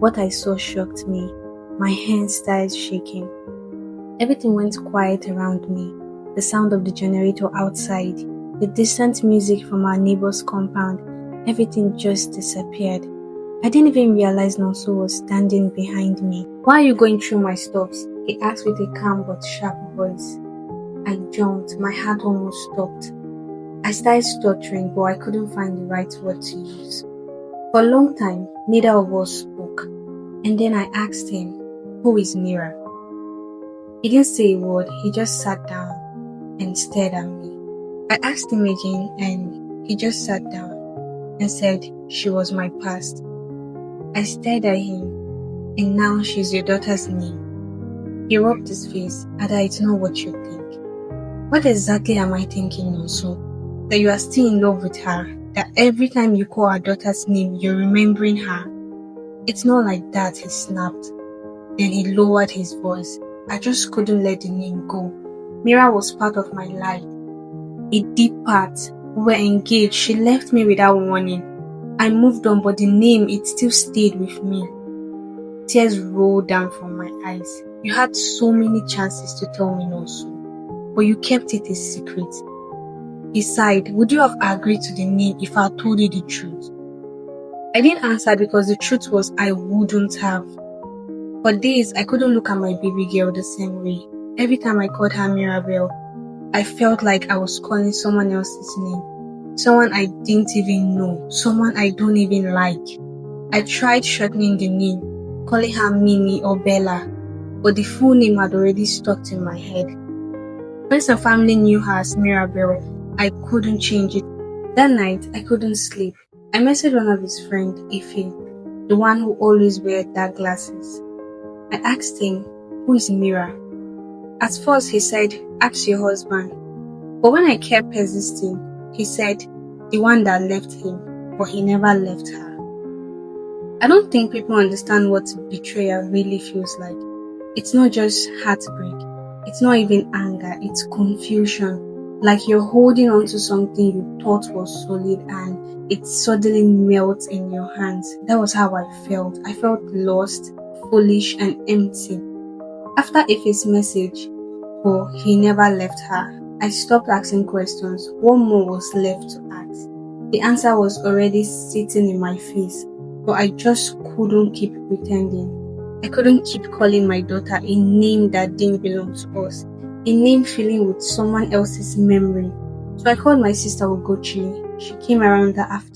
What I saw shocked me. My hands started shaking. Everything went quiet around me. The sound of the generator outside, the distant music from our neighbor's compound, everything just disappeared. I didn't even realize Nonso was standing behind me. "Why are you going through my stuffs?" he asked with a calm but sharp voice. I jumped. My heart almost stopped. I started stuttering, but I couldn't find the right word to use. For a long time, neither of us spoke. And then I asked him, "Who is Mira?" He didn't say a word. He just sat down and stared at me. I asked him again, and he just sat down and said, "She was my past." I stared at him, "And now she's your daughter's name." He rubbed his face. "Ada, it's not what you think." "What exactly am I thinking also? That you are still in love with her? That every time you call her daughter's name, you're remembering her?" "It's not like that," he snapped. Then he lowered his voice. I just couldn't let the name go. Mira was part of my life. A deep part. We were engaged. She left me without warning. I moved on, but the name, it still stayed with me. Tears rolled down from my eyes. "You had so many chances to tell me no, so, but you kept it a secret." He sighed. "Would you have agreed to the name if I told you the truth?" I didn't answer because the truth was I wouldn't have. For days, I couldn't look at my baby girl the same way. Every time I called her Mirabel, I felt like I was calling someone else's name. Someone I didn't even know. Someone I don't even like. I tried shortening the name, calling her Mimi or Bella, but the full name had already stuck in my head. When some family knew her as Mirabel, I couldn't change it. That night, I couldn't sleep. I messaged one of his friends, Ife, the one who always wears dark glasses. I asked him, "Who is Mira?" At first, he said, "Ask your husband." But when I kept persisting, he said, "The one that left him, but he never left her." I don't think people understand what betrayal really feels like. It's not just heartbreak. It's not even anger. It's confusion. Like you're holding on to something you thought was solid and it suddenly melts in your hands. That was how I felt. I felt lost, foolish, and empty. After Ife's message, "Oh, he never left her," I stopped asking questions. What more was left to ask? The answer was already sitting in my face, but I just couldn't keep pretending. I couldn't keep calling my daughter a name that didn't belong to us, a name filling with someone else's memory. So I called my sister Ugochi. She came around the afternoon.